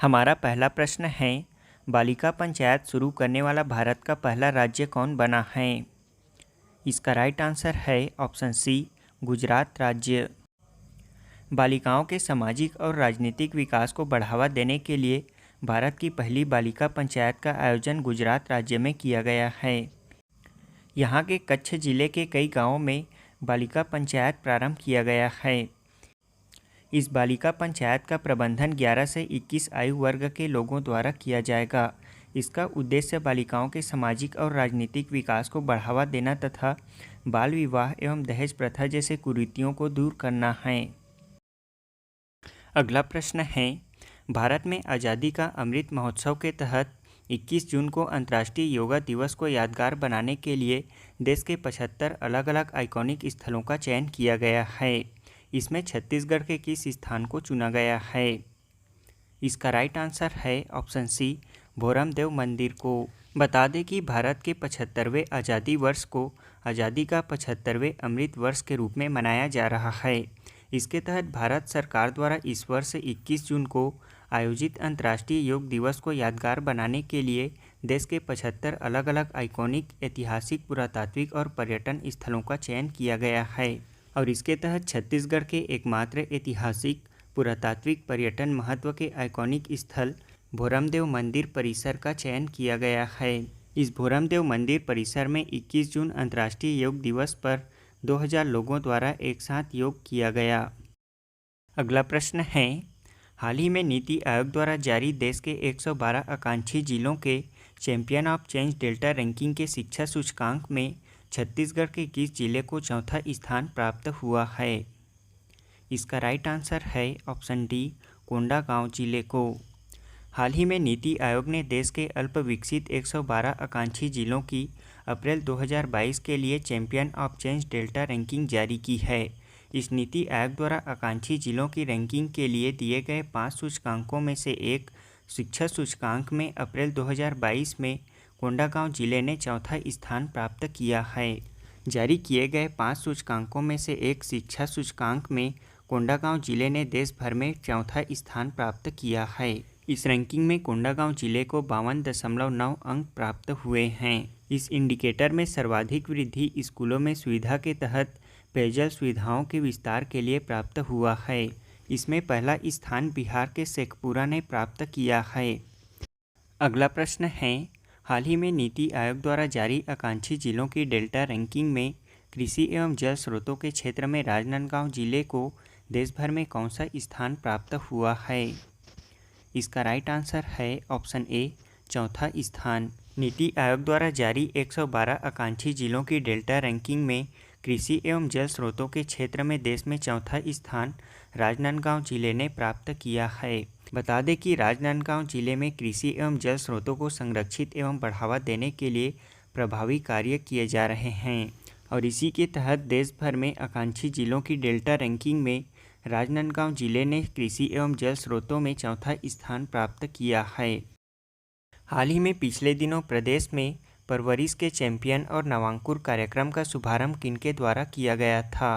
हमारा पहला प्रश्न है, बालिका पंचायत शुरू करने वाला भारत का पहला राज्य कौन बना है? इसका राइट आंसर है ऑप्शन सी, गुजरात राज्य। बालिकाओं के सामाजिक और राजनीतिक विकास को बढ़ावा देने के लिए भारत की पहली बालिका पंचायत का आयोजन गुजरात राज्य में किया गया है। यहाँ के कच्छ जिले के कई गांवों में बालिका पंचायत प्रारंभ किया गया है। इस बालिका पंचायत का प्रबंधन 11 से 21 आयु वर्ग के लोगों द्वारा किया जाएगा। इसका उद्देश्य बालिकाओं के सामाजिक और राजनीतिक विकास को बढ़ावा देना तथा बाल विवाह एवं दहेज प्रथा जैसे कुरीतियों को दूर करना है। अगला प्रश्न है, भारत में आज़ादी का अमृत महोत्सव के तहत 21 जून को अंतर्राष्ट्रीय योगा दिवस को यादगार बनाने के लिए देश के 75 अलग अलग आइकॉनिक स्थलों का चयन किया गया है। इसमें छत्तीसगढ़ के किस स्थान को चुना गया है? इसका राइट आंसर है ऑप्शन सी, भोरमदेव मंदिर को। बता दें कि भारत के 75वें आज़ादी वर्ष को आज़ादी का 75वें अमृत वर्ष के रूप में मनाया जा रहा है। इसके तहत भारत सरकार द्वारा इस वर्ष 21 जून को आयोजित अंतर्राष्ट्रीय योग दिवस को यादगार बनाने के लिए देश के 75 अलग अलग आइकॉनिक ऐतिहासिक, पुरातात्विक और पर्यटन स्थलों का चयन किया गया है और इसके तहत छत्तीसगढ़ के एकमात्र ऐतिहासिक, पुरातात्विक, पर्यटन महत्व के आइकॉनिक स्थल भोरमदेव मंदिर परिसर का चयन किया गया है। इस भोरमदेव मंदिर परिसर में 21 जून अंतर्राष्ट्रीय योग दिवस पर 2000 लोगों द्वारा एक साथ योग किया गया। अगला प्रश्न है, हाल ही में नीति आयोग द्वारा जारी देश के 112 आकांक्षी जिलों के champion of change delta ranking के शिक्षा सूचकांक में छत्तीसगढ़ के किस जिले को चौथा स्थान प्राप्त हुआ है? इसका राइट आंसर है ऑप्शन डी, कोंडागांव जिले को। हाल ही में नीति आयोग ने देश के अल्प विकसित 112 आकांक्षी जिलों की अप्रैल 2022 के लिए champion of change delta ranking जारी की है। इस नीति आयोग द्वारा आकांक्षी जिलों की रैंकिंग के लिए दिए गए 5 सूचकांकों में से एक शिक्षा सूचकांक में अप्रैल 2022 में कोंडागांव जिले ने चौथा स्थान प्राप्त किया है। जारी किए गए 5 सूचकांकों में से एक शिक्षा सूचकांक में कोंडागांव जिले ने देश भर में चौथा स्थान प्राप्त किया है। इस रैंकिंग में कोंडागांव जिले को 52.9 अंक प्राप्त हुए हैं। इस इंडिकेटर में सर्वाधिक वृद्धि स्कूलों में सुविधा के तहत पेयजल सुविधाओं के विस्तार के लिए प्राप्त हुआ है। इसमें पहला स्थान बिहार के शेखपुरा ने प्राप्त किया है। अगला प्रश्न है, हाल ही में नीति आयोग द्वारा जारी आकांक्षी जिलों की डेल्टा रैंकिंग में कृषि एवं जल स्रोतों के क्षेत्र में राजनांदगांव जिले को देश भर में कौन सा स्थान प्राप्त हुआ है? इसका राइट आंसर है ऑप्शन ए, चौथा स्थान। नीति आयोग द्वारा जारी 112 आकांक्षी जिलों की डेल्टा रैंकिंग में कृषि एवं जल स्रोतों के क्षेत्र में देश में चौथा स्थान राजनांदगांव जिले ने प्राप्त किया है। बता दें कि राजनांदगांव जिले में कृषि एवं जल स्रोतों को संरक्षित एवं बढ़ावा देने के लिए प्रभावी कार्य किए जा रहे हैं और इसी के तहत देश भर में आकांक्षी जिलों की डेल्टा रैंकिंग में राजनांदगांव जिले ने कृषि एवं जल स्रोतों में चौथा स्थान प्राप्त किया है। हाल ही में पिछले दिनों प्रदेश में परवरिश के चैंपियन और नवांकुर कार्यक्रम का शुभारंभ किनके द्वारा किया गया था?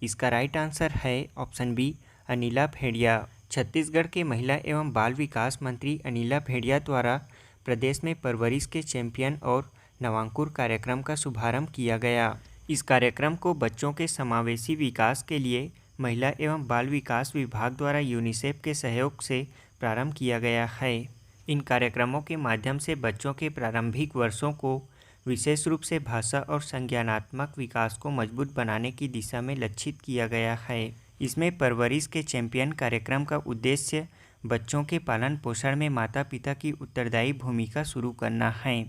इसका राइट आंसर है ऑप्शन बी, अनिला भेड़िया। छत्तीसगढ़ के महिला एवं बाल विकास मंत्री अनिला भेड़िया द्वारा प्रदेश में परवरिश के चैंपियन और नवांकुर कार्यक्रम का शुभारंभ किया गया। इस कार्यक्रम को बच्चों के समावेशी विकास के लिए महिला एवं बाल विकास विभाग द्वारा यूनिसेफ के सहयोग से प्रारंभ किया गया है। इन कार्यक्रमों के माध्यम से बच्चों के प्रारंभिक वर्षों को विशेष रूप से भाषा और संज्ञानात्मक विकास को मजबूत बनाने की दिशा में लक्षित किया गया है। इसमें परवरिश के चैंपियन कार्यक्रम का उद्देश्य बच्चों के पालन पोषण में माता पिता की उत्तरदायी भूमिका शुरू करना है।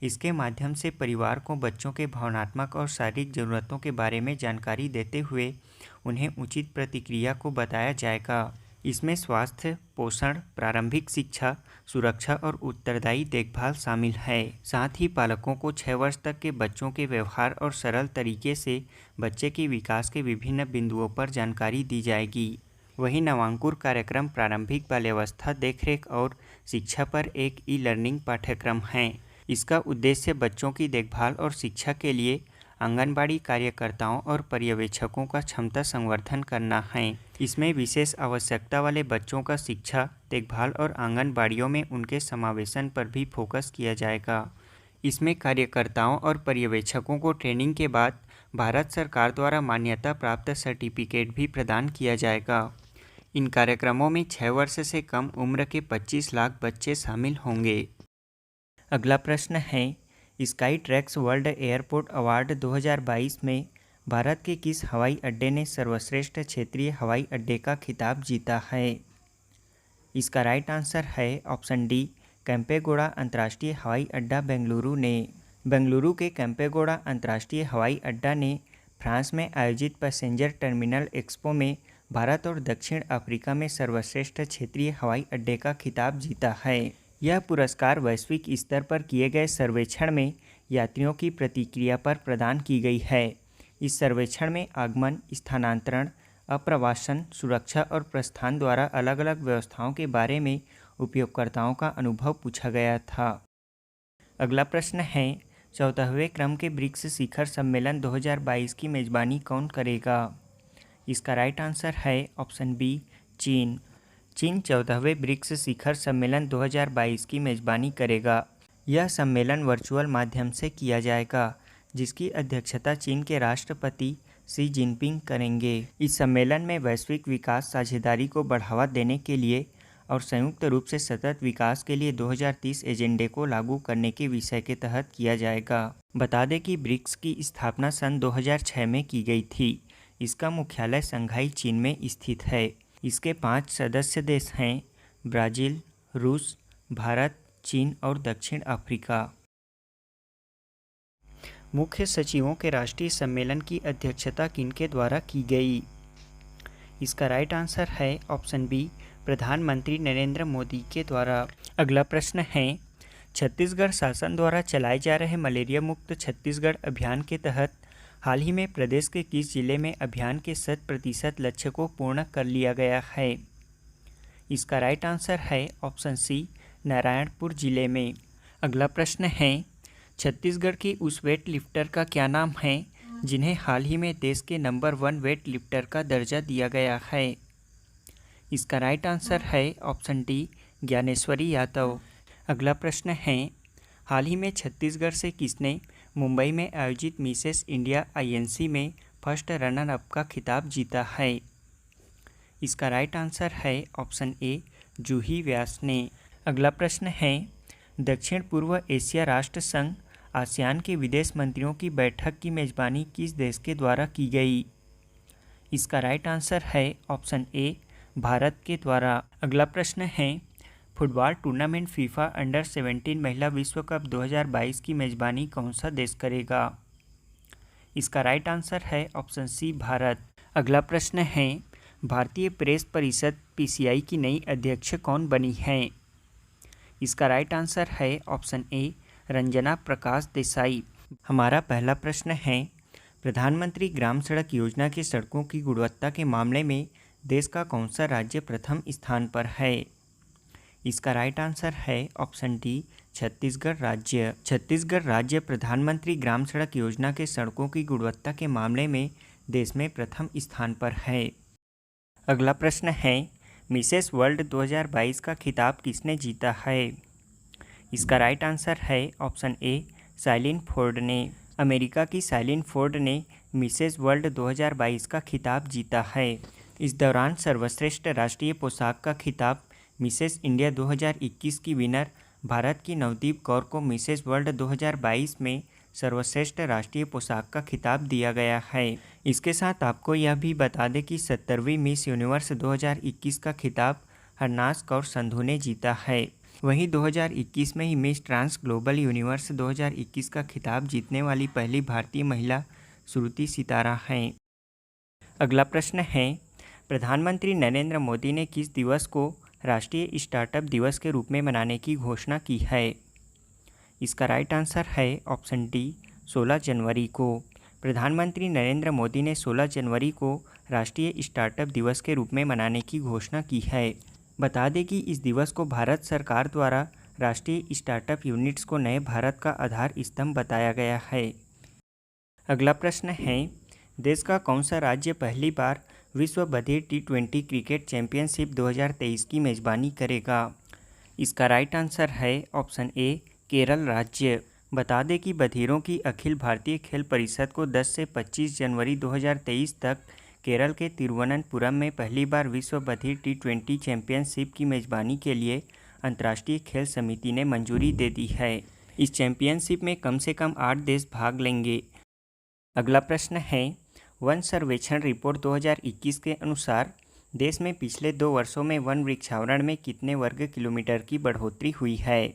इसके माध्यम से परिवार को बच्चों के भावनात्मक और शारीरिक ज़रूरतों के बारे में जानकारी देते हुए उन्हें उचित प्रतिक्रिया को बताया जाएगा। इसमें स्वास्थ्य, पोषण, प्रारंभिक शिक्षा, सुरक्षा और उत्तरदायी देखभाल शामिल है। साथ ही पालकों को 6 वर्ष तक के बच्चों के व्यवहार और सरल तरीके से बच्चे के विकास के विभिन्न बिंदुओं पर जानकारी दी जाएगी। वहीं नवांकुर कार्यक्रम प्रारंभिक बाल्यावस्था देखरेख और शिक्षा पर एक ई लर्निंग पाठ्यक्रम है। इसका उद्देश्य बच्चों की देखभाल और शिक्षा के लिए आंगनबाड़ी कार्यकर्ताओं और पर्यवेक्षकों का क्षमता संवर्धन करना है। इसमें विशेष आवश्यकता वाले बच्चों का शिक्षा, देखभाल और आंगनबाड़ियों में उनके समावेशन पर भी फोकस किया जाएगा। इसमें कार्यकर्ताओं और पर्यवेक्षकों को ट्रेनिंग के बाद भारत सरकार द्वारा मान्यता प्राप्त सर्टिफिकेट भी प्रदान किया जाएगा। इन कार्यक्रमों में 6 वर्ष से कम उम्र के 25 लाख बच्चे शामिल होंगे। अगला प्रश्न है, sky tracks world airport award 2022 में भारत के किस हवाई अड्डे ने सर्वश्रेष्ठ क्षेत्रीय हवाई अड्डे का खिताब जीता है? इसका राइट आंसर है ऑप्शन डी, केम्पेगौड़ा अंतर्राष्ट्रीय हवाई अड्डा बेंगलुरु ने। बेंगलुरु के केम्पेगौड़ा अंतर्राष्ट्रीय हवाई अड्डा ने फ्रांस में आयोजित पैसेंजर टर्मिनल एक्सपो में भारत और दक्षिण अफ्रीका में सर्वश्रेष्ठ क्षेत्रीय हवाई अड्डे का खिताब जीता है। यह पुरस्कार वैश्विक स्तर पर किए गए सर्वेक्षण में यात्रियों की प्रतिक्रिया पर प्रदान की गई है। इस सर्वेक्षण में आगमन, स्थानांतरण, अप्रवासन, सुरक्षा और प्रस्थान द्वारा अलग अलग व्यवस्थाओं के बारे में उपयोगकर्ताओं का अनुभव पूछा गया था। अगला प्रश्न है, 14वें क्रम के ब्रिक्स शिखर सम्मेलन 2022 की मेज़बानी कौन करेगा? इसका राइट आंसर है ऑप्शन बी, चीन। चीन 14वें ब्रिक्स शिखर सम्मेलन 2022 की मेज़बानी करेगा। यह सम्मेलन वर्चुअल माध्यम से किया जाएगा, जिसकी अध्यक्षता चीन के राष्ट्रपति शी जिनपिंग करेंगे। इस सम्मेलन में वैश्विक विकास साझेदारी को बढ़ावा देने के लिए और संयुक्त रूप से सतत विकास के लिए 2030 एजेंडे को लागू करने के विषय के तहत किया जाएगा। बता दें कि ब्रिक्स की स्थापना सन 2006 में की गई थी। इसका मुख्यालय शंघाई, चीन में स्थित है। इसके 5 सदस्य देश हैं, ब्राज़ील, रूस, भारत, चीन और दक्षिण अफ्रीका। मुख्य सचिवों के राष्ट्रीय सम्मेलन की अध्यक्षता किनके द्वारा की गई? इसका राइट आंसर है ऑप्शन बी, प्रधानमंत्री नरेंद्र मोदी के द्वारा। अगला प्रश्न है, छत्तीसगढ़ शासन द्वारा चलाए जा रहे मलेरिया मुक्त छत्तीसगढ़ अभियान के तहत हाल ही में प्रदेश के किस जिले में अभियान के 100% लक्ष्य को पूर्ण कर लिया गया है? इसका राइट आंसर है ऑप्शन सी, नारायणपुर जिले में। अगला प्रश्न है, छत्तीसगढ़ की उस वेट लिफ्टर का क्या नाम है जिन्हें हाल ही में देश के नंबर 1 वेट लिफ्टर का दर्जा दिया गया है? इसका राइट आंसर है ऑप्शन डी, ज्ञानेश्वरी यादव। अगला प्रश्न है, हाल ही में छत्तीसगढ़ से किसने मुंबई में आयोजित मिसेस इंडिया INC में फर्स्ट रनर अप का खिताब जीता है? इसका राइट आंसर है ऑप्शन ए, जूही व्यास ने। अगला प्रश्न है, दक्षिण पूर्व एशिया राष्ट्र संघ आसियान के विदेश मंत्रियों की बैठक की मेज़बानी किस देश के द्वारा की गई? इसका राइट आंसर है ऑप्शन ए, भारत के द्वारा। अगला प्रश्न है, फुटबॉल टूर्नामेंट फीफा अंडर 17 महिला विश्व कप 2022 की मेज़बानी कौन सा देश करेगा? इसका राइट आंसर है ऑप्शन सी, भारत। अगला प्रश्न है, भारतीय प्रेस परिषद PCI की नई अध्यक्ष कौन बनी है? इसका राइट आंसर है ऑप्शन ए, रंजना प्रकाश देसाई। हमारा पहला प्रश्न है, प्रधानमंत्री ग्राम सड़क योजना की सड़कों की गुणवत्ता के मामले में देश का कौन सा राज्य प्रथम स्थान पर है? इसका राइट आंसर है ऑप्शन डी, छत्तीसगढ़ राज्य। छत्तीसगढ़ राज्य प्रधानमंत्री ग्राम सड़क योजना के सड़कों की गुणवत्ता के मामले में देश में प्रथम स्थान पर है। अगला प्रश्न है, मिसेस वर्ल्ड 2022 का खिताब किसने जीता है? इसका राइट आंसर है ऑप्शन ए, साइलिन फोर्ड ने। अमेरिका की साइलिन फोर्ड ने मिसेस वर्ल्ड 2022 का खिताब जीता है। इस दौरान सर्वश्रेष्ठ राष्ट्रीय पोशाक का खिताब मिसेस इंडिया 2021 की विनर भारत की नवदीप कौर को मिसेस वर्ल्ड 2022 में सर्वश्रेष्ठ राष्ट्रीय पोशाक का खिताब दिया गया है। इसके साथ आपको यह भी बता दें कि 70वीं मिस यूनिवर्स 2021 का खिताब हरनाज कौर संधू ने जीता है। वहीं 2021 में ही मिस ट्रांस ग्लोबल यूनिवर्स 2021 का खिताब जीतने वाली पहली भारतीय महिला श्रुति सितारा हैं। अगला प्रश्न है, प्रधानमंत्री नरेंद्र मोदी ने किस दिवस को राष्ट्रीय स्टार्टअप दिवस के रूप में मनाने की घोषणा की है? इसका राइट आंसर है ऑप्शन डी, 16 जनवरी को। प्रधानमंत्री नरेंद्र मोदी ने 16 जनवरी को राष्ट्रीय स्टार्टअप दिवस के रूप में मनाने की घोषणा की है। बता दें कि इस दिवस को भारत सरकार द्वारा राष्ट्रीय स्टार्टअप यूनिट्स को नए भारत का आधार स्तंभ बताया गया है। अगला प्रश्न है, देश का कौन सा राज्य पहली बार विश्व बधिर T20 क्रिकेट चैंपियनशिप 2023 की मेज़बानी करेगा? इसका राइट आंसर है ऑप्शन ए, केरल राज्य। बता दें कि बधिरों की अखिल भारतीय खेल परिषद को 10 से 25 जनवरी 2023 तक केरल के तिरुवनंतपुरम में पहली बार विश्व बधिर T20 चैंपियनशिप की मेज़बानी के लिए अंतर्राष्ट्रीय खेल समिति ने मंजूरी दे दी है। इस चैंपियनशिप में कम से कम 8 देश भाग लेंगे। अगला प्रश्न है, वन सर्वेक्षण रिपोर्ट 2021 के अनुसार देश में पिछले 2 वर्षों में वन वृक्षावरण में कितने वर्ग किलोमीटर की बढ़ोतरी हुई है?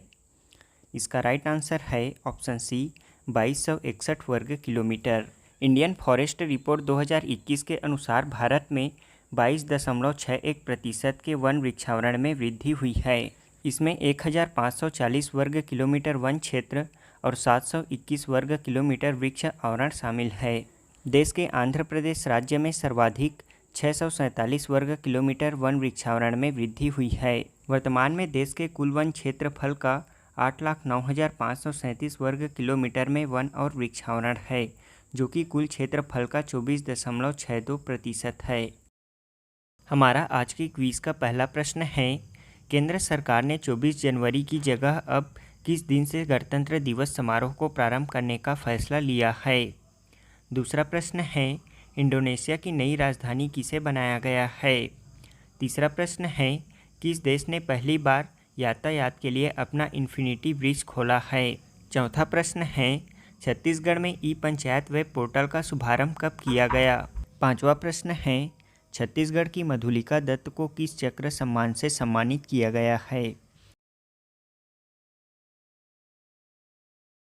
इसका राइट आंसर है ऑप्शन सी, 2261 वर्ग किलोमीटर। इंडियन फॉरेस्ट रिपोर्ट 2021 के अनुसार भारत में 22.61% के वन वृक्षावरण में वृद्धि हुई है। इसमें 1540 वर्ग किलोमीटर वन क्षेत्र और 721 वर्ग किलोमीटर वृक्ष आवरण शामिल है। देश के आंध्र प्रदेश राज्य में सर्वाधिक 647 वर्ग किलोमीटर वन वृक्षावरण में वृद्धि हुई है। वर्तमान में देश के कुल वन क्षेत्रफल का 8,09,537 वर्ग किलोमीटर में वन और वृक्षावरण है, जो कि कुल क्षेत्रफल का 24.62% है। हमारा आज के क्विज का पहला प्रश्न है, केंद्र सरकार ने 24 जनवरी की जगह अब किस दिन से गणतंत्र दिवस समारोह को प्रारंभ करने का फैसला लिया है? दूसरा प्रश्न है, इंडोनेशिया की नई राजधानी किसे बनाया गया है? तीसरा प्रश्न है, किस देश ने पहली बार यातायात के लिए अपना इन्फिनिटी ब्रिज खोला है? चौथा प्रश्न है, छत्तीसगढ़ में ई पंचायत वेब पोर्टल का शुभारंभ कब किया गया? पांचवा प्रश्न है, छत्तीसगढ़ की मधुलिका दत्त को किस चक्र सम्मान से सम्मानित किया गया है?